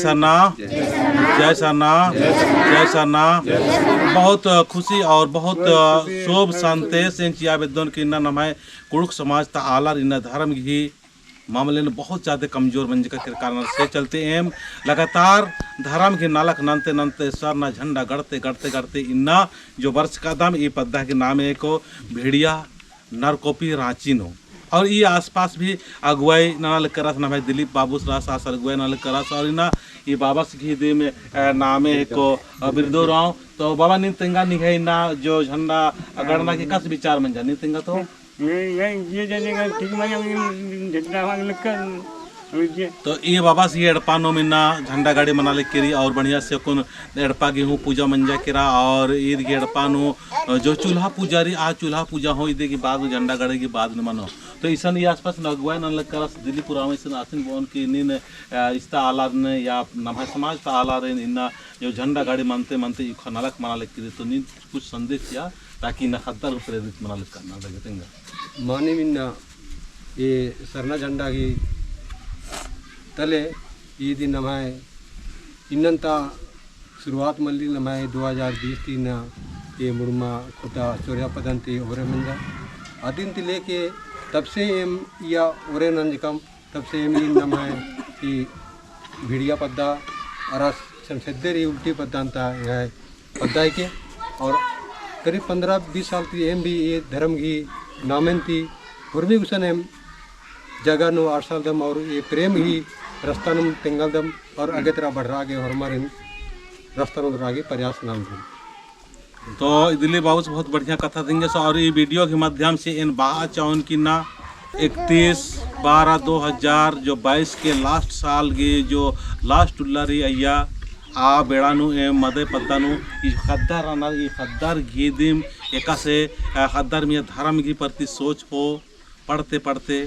सरना, जय सरना, जय सरना। बहुत खुशी और बहुत शोभ संदेश चिया बेदन की इन्ना नमाय कुड़ुक समाज ता आलार इन्ना धर्म ही मामले में बहुत ज़्यादा कमजोर बन के कारण से चलते एम लगातार धर्म के नालक नंते नंते सरना झंडा गढ़ते गढ़ते गढ़ते इन्ना जो वर्ष का दम ये पद्दा के नाम है को भेड़िया नरकोपी रांचीनो और ये आसपास भी अगुवाई नाल करस ना भाई दिलीप बाबू रास आसर अगुवाई नाल करस और इना ये बाबा से दे में नामे को बिरदो राव तो बाबा नीन तेंगा निघे ना जो झंडा गढ़ना के कस विचार मन जा नीन तेंगा तो ये जानेगा ठीक मैं झंडा वांग लक्कर तो ये बाबा से एड़पा नो मिना झंडा गाड़ी मना ले केरी और बढ़िया से कौन एड़पा गेहूँ पूजा मंजा केरा और ईद के एड़पा नो जो चूल्हा पुजारी आज चूल्हा पूजा हो ईद के बाद झंडा गाड़ी के बाद न मनो तो ईसन ये आसपास नगवाई न लग कर दिल्ली पुराने से आसिन बोन की नीन इस्ता आलार ने या नभा समाज ता आलार इन्ना जो झंडा गाड़ी मानते मानते ये खनालक मना ले केरी तो नीन कुछ संदेश या ताकि न खद्दार प्रेरित मना ले करना लगेगा माने मिन्ना ये सरना झंडा की तले ये दिन नमाय इन्नंता शुरुआत मल्ली नमाय 2020 तीन ये मुड़मा खुदा चोरिया पदंती ओरे मंजा आदिन ती लेके तब से एम या ओरे नंजकम तब से एम इन नमाय कि भिड़िया पद्दा अरस संसदेरी उल्टी पद्दांता है पद्दा के और करीब 15-20 साल की एम भी ये धर्म की नामें थी और भी उसन एम जगह नो 8 साल दम और ये प्रेम ही रास्ता नुम तेंगल दम और आगे तरह बढ़ रहा आगे और हमारे रास्ता नुम आगे प्रयास नाम तो दिल्ली बाबू से बहुत बढ़िया कथा देंगे और ये वीडियो के माध्यम से इन बाहा चाउन की ना 31/12/2000 जो 22 के लास्ट साल की जो लास्ट उल्लारी अय्या आ बेड़ानु ए मदे पद्दानु ये खद्दार आना ये खद्दार गीदिम एका से खद्दार में धर्म की प्रति सोच हो पढ़ते पढ़ते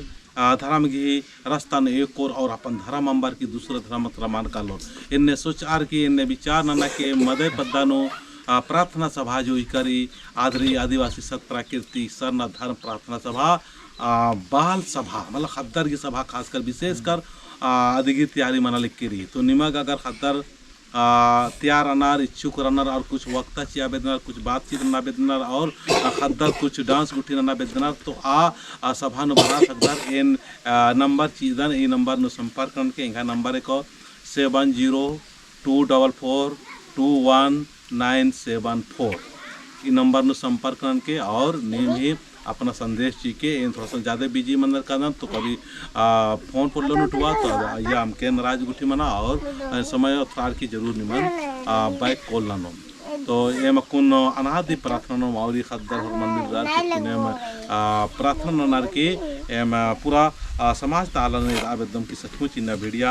धर्म की रास्ता ने एक और अपन धर्म अंबर की दूसरा धर्म मान का लो इनने सोचार की इनने विचार नाना के मदे पद्दानु प्रार्थना सभा जो करी आदरी आदिवासी सत प्राकृतिक सरना धर्म प्रार्थना सभा बाल सभा मतलब खद्दार की सभा खासकर विशेषकर अधिगी तैयारी मना लिख के रही तो निमक अगर खद्दार तैयार अनार इच्छुक रनर और कुछ वक्ता चिया बेदनार कुछ बातचीत ना बेदनार और खद्दर कुछ डांस गुठी ना बेदनार तो सभा नु बना सकदार इन नंबर चीजन ये नंबर नु संपर्क करके इनका नंबर एक 7024212974 ये नंबर नु संपर्क करके और नेम ही अपना संदेश ची के थोड़ा सा ज़्यादा बिजी मन करना तो कभी फोन पर लो उठवा तो या हम के नाराज गुठी मना और समय और थार की जरूर निमन बाइक कॉल ना तो ये मकुन अनादि प्रार्थना और खद्दर मंदिर प्रार्थना नार के पूरा समाज ताला ने एकदम की सचमुच इन भेड़िया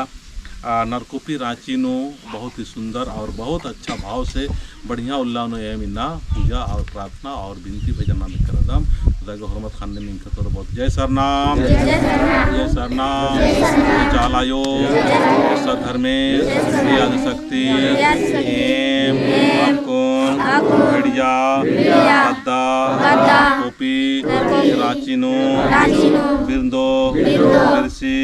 नरकोपी रांची नो बहुत ही सुंदर और बहुत अच्छा भाव से बढ़िया उल्लाह नो एम इन्ना पूजा और प्रार्थना और विनती भजन में करदम खुदा हरमत खान ने तो बहुत जय सरनाम जय सरनाम चालायो सर धर्मेश आदिशक्ति एम आपकोन भेड़िया पद्दा कोपी रांचीनो बिरदो बिरसी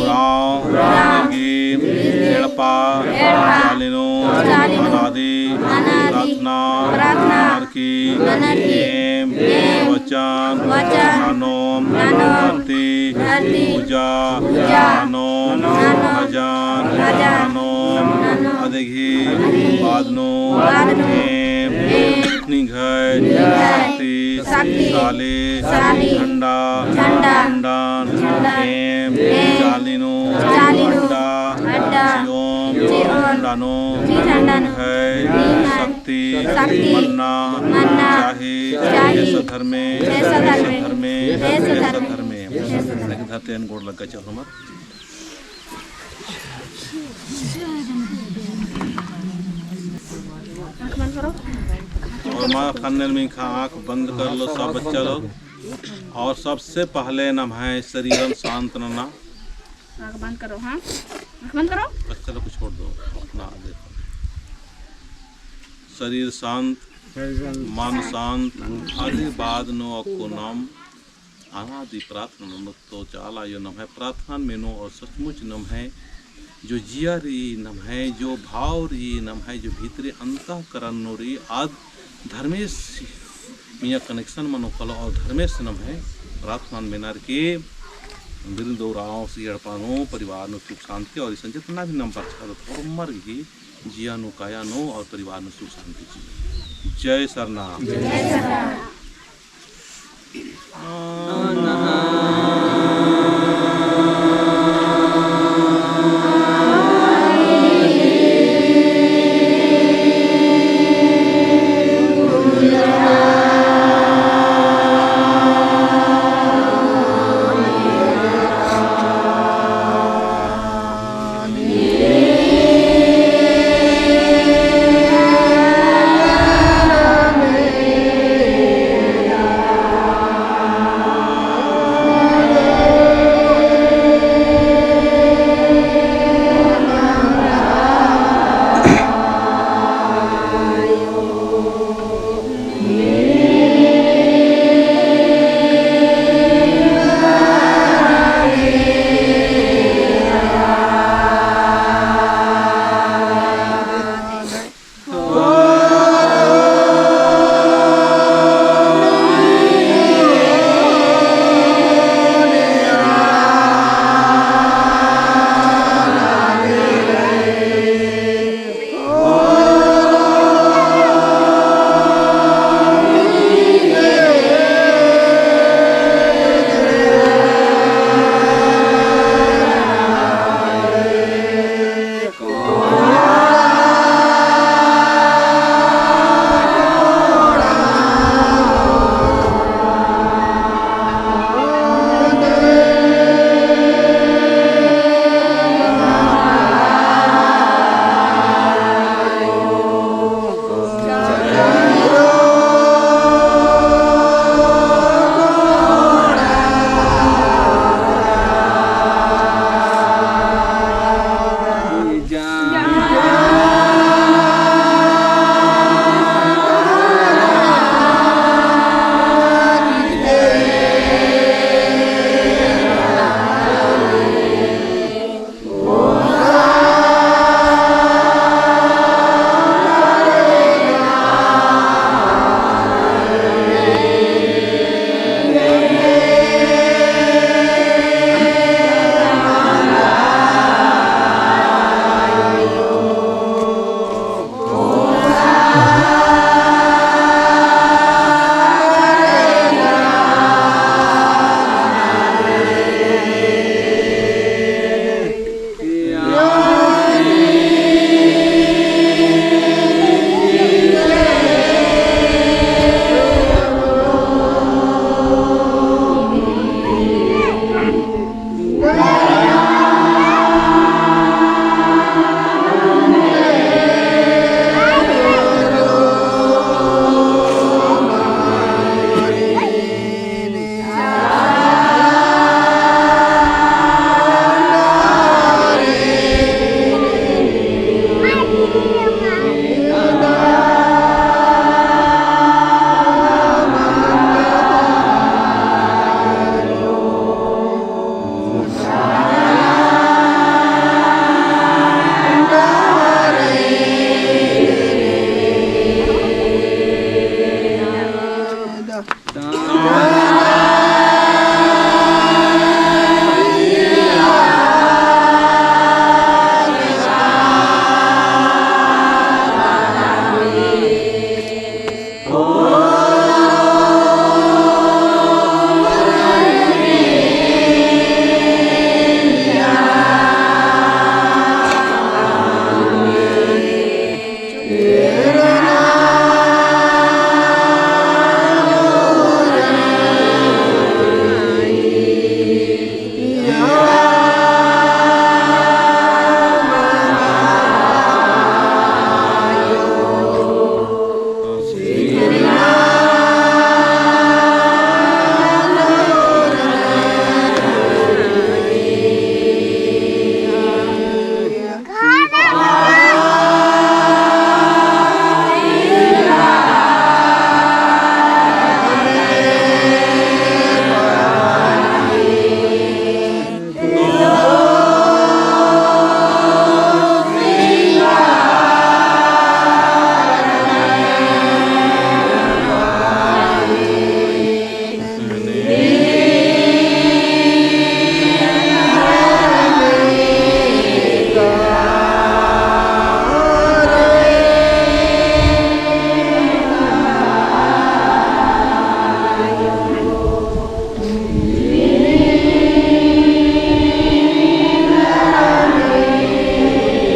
गाँव एड़पा जालिनो अनादि प्रार्थना की एम वचन नानोम धरती पूजा नानोम भजन नानोम अदगी बादनो एम निघय शक्ति साले झंडा झंडान एम जालिनो अड्डा झंडानो है शक्ति मन्ना चाहे ऐसा धर्मे धरते गोड़ लग चल हमार और माँ खाने में आँख बंद कर लो सब बच्चा लोग और सबसे पहले नमाए शरीर शांत रहना आँख बंद करो हाँ आँख बंद करो बच्चा लोग को छोड़ दो अपना देखो शरीर शांत मन शांत आदि बाद नो को नाम अनादि प्रार्थना तो चाला यो नम है प्रार्थना में नो और सचमुच नम है जो जिया रही नम है जो भाव रही नम है जो भीतरे अंतःकरण नो रही आद धर्मेश मिया कनेक्शन मनो कलो और धर्मेश नम है प्रार्थना बेनार के बिरदो राव सी अड़पानो परिवार नो सुख शांति और इस जितना भी नंबर छात्र और मर गई जिया नो काया नो और परिवार नो सुख शांति जी जय सरनाम